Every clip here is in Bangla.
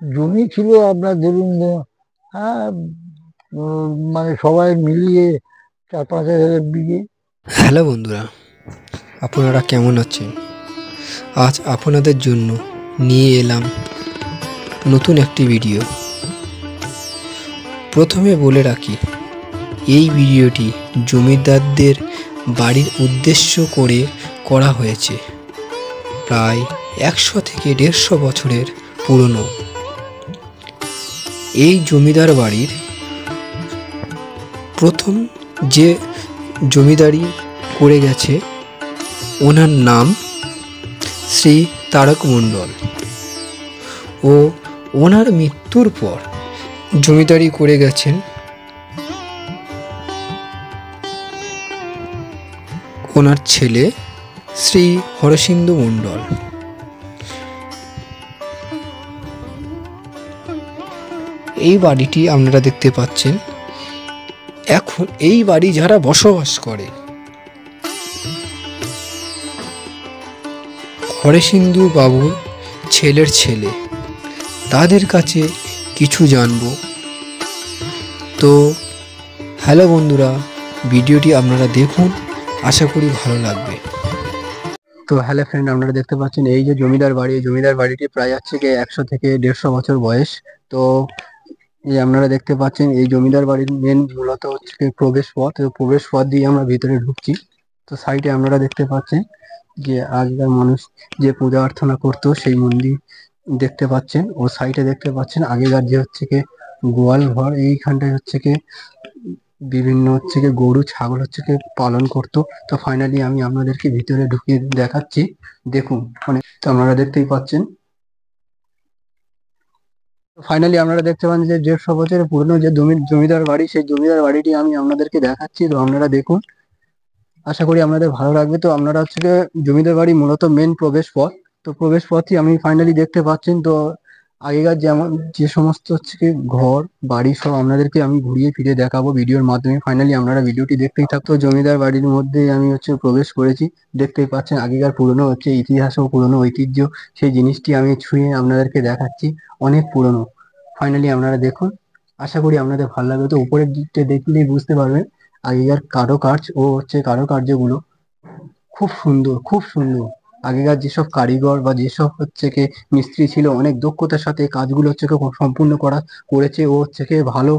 জমি ছিল আপনার ধরুন হ্যাঁ, মানে সবাই মিলিয়ে 4-5 হাজার বিঘে। হ্যালো বন্ধুরা, আপনারা কেমন আছেন? আজ আপনাদের জন্য নিয়ে এলাম নতুন একটি ভিডিও। প্রথমে বলে রাখি, এই ভিডিওটি জমিদারদের বাড়ির উদ্দেশ্য করে করা হয়েছে। প্রায় 100 থেকে 150 বছরের পুরনো এই জমিদার বাড়ির প্রথম যে জমিদারি করে গেছে ওনার নাম শ্রী তারক মণ্ডল। ও ওনার মৃত্যুর পর জমিদারি করে গেছেন ওনার ছেলে শ্রী হরসিন্দু মণ্ডল। এই বাড়িটি আপনারা দেখতে পাচ্ছেন। এখন এই বাড়ি যারা বসবাস করে, হরসিন্দু বাবুর ছেলের ছেলে, তাদের কাছে কিছু জানবো। তো হ্যালো বন্ধুরা, ভিডিওটি আপনারা দেখুন, আশা করি ভালো লাগবে। তো হ্যালো ফ্রেন্ড, আপনারা দেখতে পাচ্ছেন এই যে জমিদার বাড়ি, জমিদার বাড়িটি প্রায় হচ্ছে গিয়ে 100 থেকে 150 বছর বয়স। তো এই আপনারা দেখতে পাচ্ছেন এই জমিদার বাড়ির মেন মূলত হচ্ছে প্রবেশ পথ। প্রবেশ পথ দিয়ে আমরা ভিতরে ঢুকছি। তো সাইডে আপনারা দেখতে পাচ্ছেন যে আগেকার মানুষ যে পূজা অর্চনা করতো সেই মন্দির দেখতে পাচ্ছেন। ও সাইডে দেখতে পাচ্ছেন আগেকার যে হচ্ছে কি গোয়াল ঘর, এইখানটায় হচ্ছে কি বিভিন্ন হচ্ছে কি গরু ছাগল হচ্ছে কি পালন করতো। তো ফাইনালি আমি আপনাদেরকে ভিতরে ঢুকিয়ে দেখাচ্ছি, দেখুন। তো আপনারা দেখতেই পাচ্ছেন। ফাইনালি আপনারা দেখতে পাচ্ছেন যে 150 বছরের পুরনো যে জমিদার বাড়ি, সেই জমিদার বাড়িটি আমি আপনাদেরকে দেখাচ্ছি। তো আপনারা দেখুন, আশা করি আপনাদের ভালো লাগবে। তো আপনারা হচ্ছে গিয়ে জমিদার বাড়ি মূলত মেন প্রবেশ পথ। তো প্রবেশ পথই আমি ফাইনালি দেখতে পাচ্ছেন। তো আগেকার যেমন যে সমস্ত হচ্ছে কি ঘর বাড়ি সব আপনাদেরকে আমি ঘুরিয়ে ফিরে দেখাবো ভিডিওর মাধ্যমে। ফাইনালি আপনারা ভিডিওটি দেখতেই থাকতো। জমিদার বাড়ির মধ্যে আমি হচ্ছে প্রবেশ করেছি। দেখতেই পাচ্ছেন আগেকার পুরনো হচ্ছে ইতিহাস ও পুরনো ঐতিহ্য, সেই জিনিসটি আমি ছুঁয়ে আপনাদেরকে দেখাচ্ছি। অনেক পুরনো। ফাইনালি আপনারা দেখুন, আশা করি আপনাদের ভালো লাগবে। তো উপরের দিকটা দেখলেই বুঝতে পারবেন আগেকার কারুকার্য ও হচ্ছে কারুকার্যগুলো খুব সুন্দর, খুব সুন্দর। আগেকার যেসব কারিগর বা যেসব হচ্ছে কি মিস্ত্রি ছিল, অনেক দক্ষতার সাথে এই কাজগুলো হচ্ছে কি সম্পূর্ণ করেছে। ও হচ্ছে কি ভালো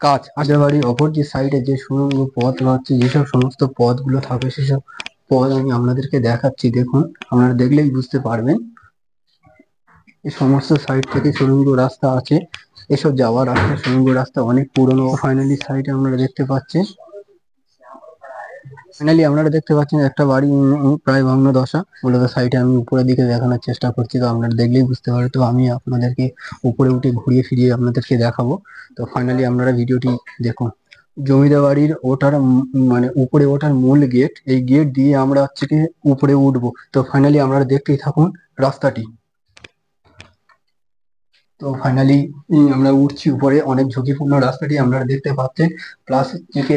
কাজ। আশা বাড়ির অপর যে সাইডে যে সুড়ঙ্গ পথ বা হচ্ছে যেসব সমস্ত পথগুলো থাকে, সেসব পথ আমি আপনাদেরকে দেখাচ্ছি। দেখুন, আপনারা দেখলেই বুঝতে পারবেন। এই সমস্ত সাইড থেকে সুড়ঙ্গ রাস্তা আছে। এসব যাওয়ার রাস্তা, সুড়ঙ্গ রাস্তা অনেক পুরনো। ফাইনালি সাইডে আপনারা দেখতে পাচ্ছেন, ফাইনালি আপনারা দেখতে পাচ্ছেন একটা বাড়ি প্রায় ভগ্নদশা। মূলত সাইডে আমি উপরের দিকে দেখানোর চেষ্টা করছি, তো আপনারা দেখলেই বুঝতে পারবেন। তো আমি আপনাদেরকে উপরে উঠে ঘুরিয়ে ফিরিয়ে আপনাদেরকে দেখাবো। তো ফাইনালি আপনারা ভিডিওটি দেখুন। জমিদার বাড়ির ওঠার মানে উপরে ওঠার মূল গেট, এই গেট দিয়ে আমরা হচ্ছে কি উপরে উঠবো। তো ফাইনালি আপনারা দেখতেই থাকুন রাস্তাটি। তো ফাইনালি আমরা উঠছি উপরে। অনেক ঝুঁকিপূর্ণ রাস্তাটি আপনারা দেখতে পাচ্ছেন। প্লাস হচ্ছে কি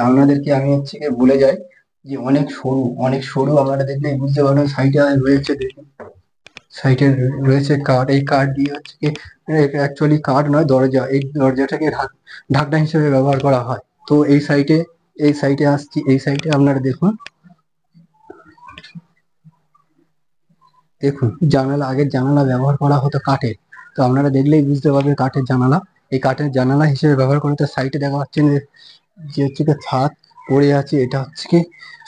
আপনাদেরকে আমি হচ্ছে কি বলে যাই যে অনেক সরু, অনেক সরু। আপনারা দেখলেই বুঝতে পারবেন। সাইডে রয়েছে, দেখুন সাইডে রয়েছে কাঠ। এই কাঠ দিয়ে হচ্ছে কি অ্যাকচুয়ালি কাঠ নয়, দরজা। এই দরজাটাকে ঢাকনা হিসেবে ব্যবহার করা হয়। তো এই সাইডে আসছি। এই সাইডে আপনারা দেখুন, দেখুন জানালা। আগের জানালা ব্যবহার করা হতো কাঠের। তো আপনারা দেখলেই বুঝতে পারবেন কাঠের জানালা। এই কাঠের জানালা হিসেবে ব্যবহার করে। তো সাইডে দেখা যাচ্ছে যে হচ্ছে কি ছাদ পড়ে আছে। এটা হচ্ছে কি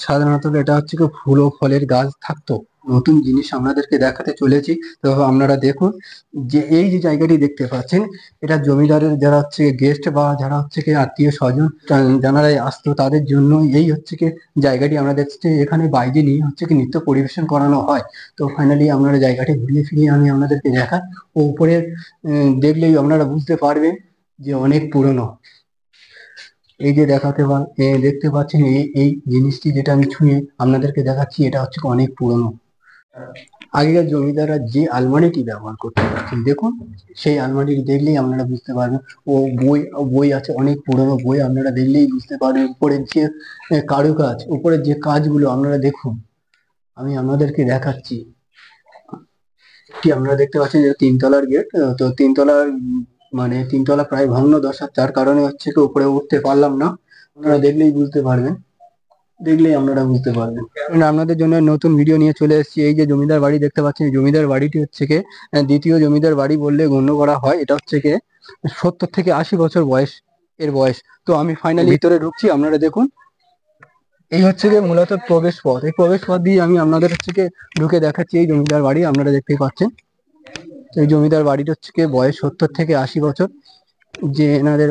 সাধারণত এটা হচ্ছে কি ফুল ও ফলের গাছ থাকতো। নতুন জিনিস আপনাদেরকে দেখাতে চলেছি। তো আপনারা দেখুন যে এই যে জায়গাটি দেখতে পাচ্ছেন, এটা জমিদারের যারা হচ্ছে গেস্ট বা যারা হচ্ছে কি আত্মীয় স্বজন যারা আসতো তাদের জন্য এই হচ্ছে কি জায়গাটি আমরা দেখছি। এখানে বাইরে নিয়ে হচ্ছে কি নৃত্য পরিবেশন করানো হয়। তো ফাইনালি আপনারা জায়গাটি ঘুরিয়ে ফিরিয়ে আমি আপনাদেরকে দেখাই। ও উপরে দেখলেই আপনারা বুঝতে পারবেন যে অনেক পুরনো। এই যে দেখতে পাচ্ছেন এই এই জিনিসটি যেটা আমি ছুঁয়ে আপনাদেরকে দেখাচ্ছি, এটা হচ্ছে অনেক পুরনো। আগেকার জমিদাররা যে আলমারিটি ব্যবহার করতে পারছেন, দেখুন সেই আলমারিটি দেখলেই আপনারা বুঝতে পারবেন। ও বই আছে, অনেক পুরনো বই। আপনারা দেখলেই বুঝতে পারবেন উপরের যে কারুকাজ, উপরের যে কাজগুলো আপনারা দেখুন। আমি আপনাদেরকে দেখাচ্ছি। কি আপনারা দেখতে পাচ্ছেন যে তিনতলার গেট, তো তিনতলার মানে তিনতলা প্রায় ভগ্ন দশা, যার কারণে হচ্ছে কি উপরে উঠতে পারলাম না। আপনারা দেখলেই বুঝতে পারবেন, দেখলেই আপনারা বুঝতে পারবেন। আপনাদের জন্য নতুন ভিডিও নিয়ে চলে এসেছি। এই যে জমিদার বাড়ি দেখতে পাচ্ছেন, এই জমিদার বাড়িটি হচ্ছে কি দ্বিতীয় জমিদার বাড়ি বললে গণ্য করা হয়। এটা হচ্ছে কি 70 থেকে 80 বছর বয়স এর বয়স। তো আমি ফাইনালি ভিতরে ঢুকছি, আপনারা দেখুন। এই হচ্ছে গিয়ে মূলত প্রবেশ পথ। এই প্রবেশ পথ দিয়ে আমি আপনাদের হচ্ছে গিয়ে ঢুকে দেখাচ্ছি এই জমিদার বাড়ি, আপনারা দেখতেই পাচ্ছেন। তো এই জমিদার বাড়িটা হচ্ছে গিয়ে বয়স 70 থেকে 80 বছর। যে এনাদের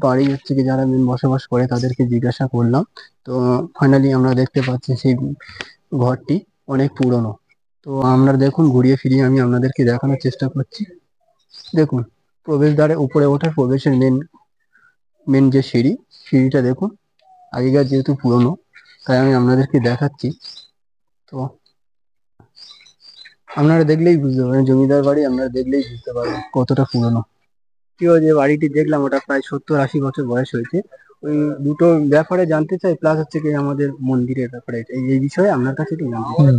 বাড়ি হচ্ছে কি যারা বসবাস করে তাদেরকে জিজ্ঞাসা করলাম। তো ফাইনালি আমরা দেখতে পাচ্ছি সেই ঘরটি অনেক পুরনো। তো আমরা দেখুন ঘুরিয়ে ফিরিয়ে আমি আপনাদেরকে দেখানোর চেষ্টা করছি। দেখুন প্রবেশদ্বারে উপরে ওঠার প্রবেশের মেন যে সিঁড়িটা দেখুন। আগেকার যেহেতু পুরনো তাই আমি আপনাদেরকে দেখাচ্ছি। তো আপনারা দেখলেই বুঝতে পারবেন, জমিদার বাড়ি আপনারা দেখলেই বুঝতে পারবেন কতটা পুরনো। কেউ যে বাড়িটি দেখলাম ওটা প্রায় 70-80 বছর বয়স হয়েছে। ওই দুটো ব্যাপারে জানতে চাই, প্লাস হচ্ছে কি আমাদের মন্দিরের ব্যাপারে এই বিষয়ে আপনার কাছে একটু জানতে চাই।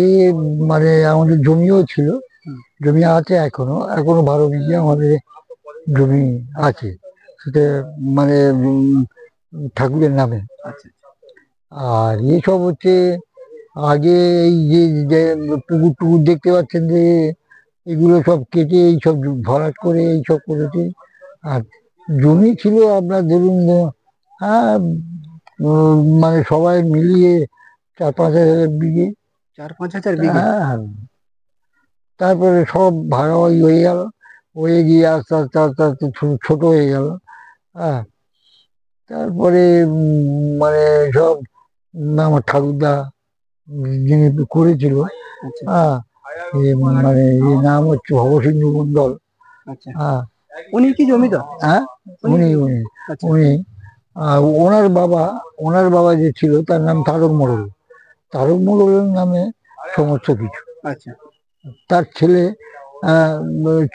এ মানে আমাদের জমিও ছিল, জমি আছে এখনো, এখনো 12 বিঘে আমাদের জমি আছে। সেটা মানে ঠাকুরের নামে। আচ্ছা আর এসব হচ্ছে আগে এই যে যে পুকুর টুকুর দেখতে পাচ্ছেন যে এগুলো সব কেটে এইসব ভরাট করে এইসব করেছে। আর জমি ছিল আপনার ধরুন হ্যাঁ মানে সবাই মিলিয়ে 4-5 হাজার বিঘে। 4-5 হাজার বিঘে। হ্যাঁ, তারপরে সব ভাগাভাগি হয়ে গেল, হয়ে গিয়ে আস্তে আস্তে আস্তে আস্তে ছোট হয়ে গেল। হ্যাঁ, তারপরে মানে সব আমার ঠাকুরদা যিনি করেছিল, আচ্ছা হ্যাঁ, মানে এর নাম হচ্ছে ভবসিন্ধু মন্ডল। আচ্ছা। হ্যাঁ, উনি কি জমিদার? হ্যাঁ, উনি উনি আচ্ছা উনি ওনার বাবা, যে ছিল তার নাম তারক মোড়ল। তারক মোড়লের নামে সমস্ত কিছু। আচ্ছা তার ছেলে আহ,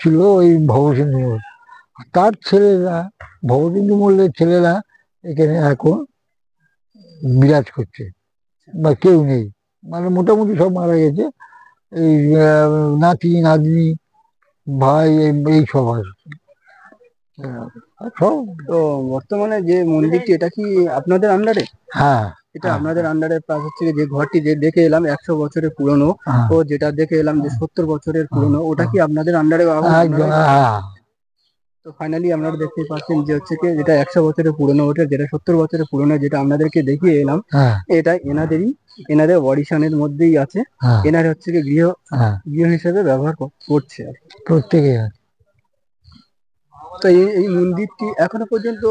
ছিল ওই ভবসিন্ধু মোড়ল। তার ছেলেরা, ভবসিন্ধু মোড়লের ছেলেরা এখানে এখন বিরাজ করছে, বা কেউ নেই, মানে মোটামুটি সব মারা গেছে। এই নাতি নাতনি ভাই এই সব আছে। সব। তো বর্তমানে যে মন্দিরটি এটা কি আপনাদের আন্ডারে? হ্যাঁ, এটা হ্যাঁ, আপনাদের আন্ডারে, প্লাস হচ্ছে যে ঘরটি যে দেখে এলাম 100 বছরের পুরনো, হ্যাঁ, ও যেটা দেখে এলাম যে 70 বছরের হ্যাঁ, পুরনো, ওটা হ্যাঁ, কি আপনাদের আন্ডারে একদম, আপনারাই দেখেন? হ্যাঁ, তো ফাইনালি আপনারা দেখতেই পাচ্ছেন যে হচ্ছে কি যেটা 100 বছরের পুরনো, ওটা যেটা 70 বছরের পুরনো যেটা আপনাদেরকে দেখিয়ে এলাম, হ্যাঁ, এটা এনাদের অডিশনের মধ্যেই আছে। হ্যাঁ, এনার হচ্ছে কি হ্যাঁ, গৃহ হিসেবে ব্যবহার করছে আর কি। প্রত্যেকে আছে। তো এই মন্দিরটি এখনো পর্যন্ত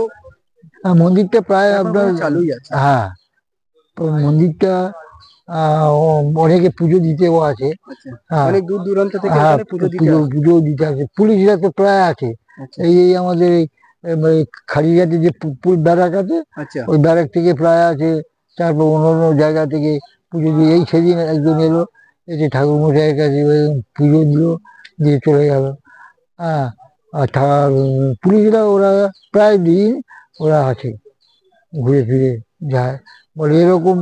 মন্দিরটা প্রায় ব্যবহার আপনার, করা চালুই আছে। হ্যাঁ, তো মন্দিরটা অনেকে পুজো দিতেও আছে। আচ্ছা, হ্যাঁ, অনেক দূর দূরান্ত থেকে হ্যাঁ, এখানে পুজো দিতে পুজো আসে। পুজো দিতে আছে, পুলিশরা তো প্রায় আছে। আচ্ছা এই আমাদের এই খালিঘাটে যে ব্যারাক আছে, আচ্ছা ওই ব্যারাক থেকে প্রায় আছে। তারপর অন্য অন্য জায়গা থেকে পুজো দিয়ে, এই সেদিন একজন এলো, এসে ঠাকুর মশাইয়ের কাছে ওই পুজো দিল, দিয়ে চলে গেল। হ্যাঁ, আর পুলিশরা ওরা প্রায় দিন ওরা আছে, ঘুরে ফিরে যায়। বলে এরকম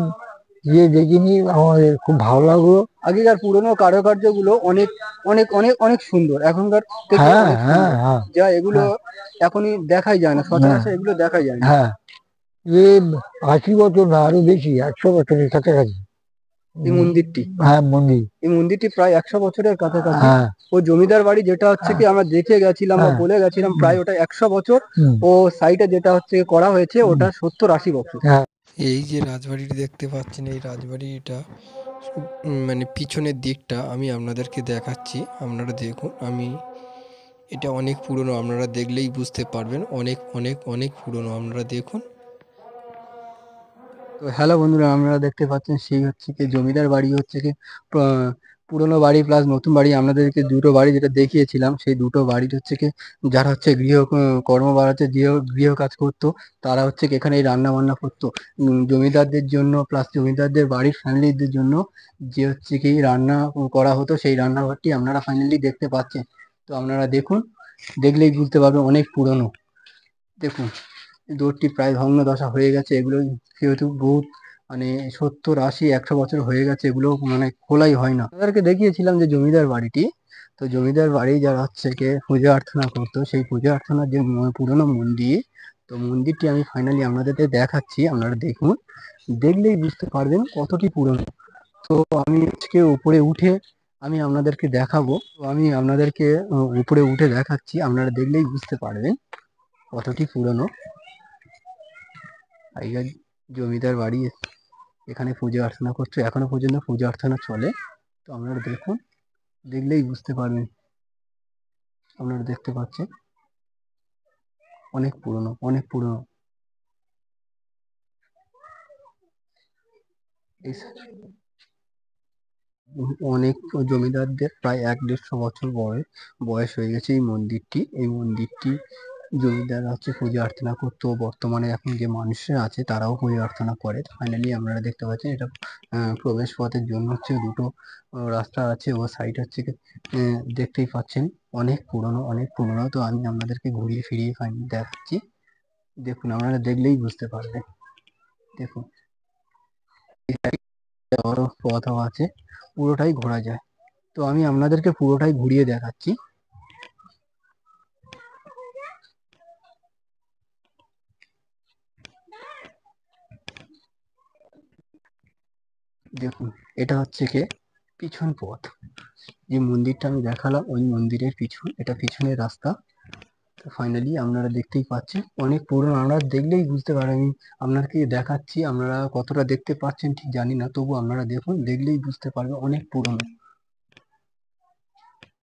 দেখিনি, আমাদের খুব ভালো লাগলো। আগেকার পুরোনো কারুকার্য গুলো অনেক অনেক অনেক অনেক সুন্দর, এখনকার থেকে হ্যাঁ, অনেক হ্যাঁ, সুন্দর। হ্যাঁ, যা এগুলো হ্যাঁ, এখনই দেখাই যায় না, হ্যাঁ, সচরাচর এগুলো দেখাই যায় না। হ্যাঁ, এ 80 বছর না, আরো বেশি, 100 বছরের কাছাকাছি। এই মন্দিরটি হ্যাঁ, মন্দির। এই মন্দিরটি প্রায় 100 বছরের কাছাকাছি। হ্যাঁ, ও জমিদার বাড়ি যেটা হচ্ছে কি আমরা দেখে গেছিলাম বা হ্যাঁ, বলে গেছিলাম, প্রায় ওটা 100 বছর। হুম, ও সাইডে যেটা হচ্ছে করা হয়েছে হুম, ওটা 70-80 বছর। হ্যাঁ, এই যে রাজবাড়িটি দেখতে পাচ্ছেন, এই রাজবাড়িটা মানে পিছনের দিকটা আমি আপনাদেরকে দেখাচ্ছি, আপনারা দেখুন। এটা অনেক পুরনো, আপনারা দেখলেই বুঝতে পারবেন, অনেক অনেক অনেক পুরনো, আপনারা দেখুন। তো হ্যালো বন্ধুরা, আপনারা দেখতে পাচ্ছেন সেই হচ্ছে কি জমিদার বাড়ি হচ্ছে কি পুরনো বাড়ি প্লাস নতুন বাড়ি। আপনাদেরকে দুটো বাড়ি যেটা দেখিয়েছিলাম, সেই দুটো বাড়ির হচ্ছে কি যারা হচ্ছে কর্ম বাড়াতে গৃহ কাজ করতো, তারা হচ্ছে কি এখানে রান্না বান্না করতো। জমিদারদের জন্য প্লাস জমিদারদের বাড়ির ফ্যামিলিদের জন্য যে হচ্ছে কি রান্না করা হতো, সেই রান্নাঘরটি আপনারা ফাইনালি দেখতে পাচ্ছেন। তো আপনারা দেখুন, দেখলেই বুঝতে পারবেন অনেক পুরনো। দেখুন দৌড়টি প্রায় ভগ্ন দশা হয়ে গেছে, এগুলো যেহেতু বহুত মানে 70, 80, 100 বছর হয়ে গেছে, এগুলো মানে খোলাই হয় না। তাদেরকে দেখিয়েছিলাম যে জমিদার বাড়িটি, তো জমিদার বাড়ি যারা হচ্ছে গিয়ে পূজা অর্চনা করতো, সেই পূজা অর্চনার যে পুরোনো মন্দির, তো মন্দিরটি আমি ফাইনালি আপনাদেরকে দেখাচ্ছি, আপনারা দেখুন, দেখলেই বুঝতে পারবেন কতটি পুরনো। তো আমি আজকে উপরে উঠে আমি আপনাদেরকে দেখাবো, তো আমি আপনাদেরকে উপরে উঠে দেখাচ্ছি, আপনারা দেখলেই বুঝতে পারবেন কতটি পুরনো। আগেকার জমিদার বাড়ি, এখানে পূজা অর্চনা করছে, এখনো পর্যন্ত পূজা অর্চনা চলে। তো আপনারা দেখুন, দেখলেই বুঝতে পারবেন, আপনারা দেখতে পাচ্ছেন অনেক পুরনো, অনেক পুরনো। অনেক জমিদারদের প্রায় 100-150 বয়স হয়ে গেছে এই মন্দিরটি। এই মন্দিরটি জমিদাররা হচ্ছে পূজা অর্চনা করতো, বর্তমানে এখন যে মানুষরা আছে তারাও পূজা অর্চনা করে। ফাইনালি আপনারা দেখতে পাচ্ছেন এটা প্রবেশ পথের জন্য হচ্ছে দুটো রাস্তা আছে, ও সাইড হচ্ছে দেখতেই পাচ্ছেন অনেক পুরনো, অনেক পুরনো। তো আমি আপনাদেরকে ঘুরিয়ে ফিরিয়ে ফাইনালি দেখাচ্ছি, দেখুন, আপনারা দেখলেই বুঝতে পারবেন। দেখুন, বড় পথও আছে, পুরোটাই ঘোরা যায়। তো আমি আপনাদেরকে পুরোটাই ঘুরিয়ে দেখাচ্ছি। দেখুন, এটা হচ্ছে কি পিছন পথ, যে মন্দিরটা আমি দেখালাম ওই মন্দিরের পিছন, এটা পিছনের রাস্তা। তো ফাইনালি আপনারা দেখতেই পাচ্ছেন অনেক পুরনো, আপনারা দেখলেই বুঝতে পারেন। আমি আপনাকে দেখাচ্ছি, আপনারা কতটা দেখতে পাচ্ছেন ঠিক জানি না, তবু আপনারা দেখুন, দেখলেই বুঝতে পারবেন অনেক পুরনো।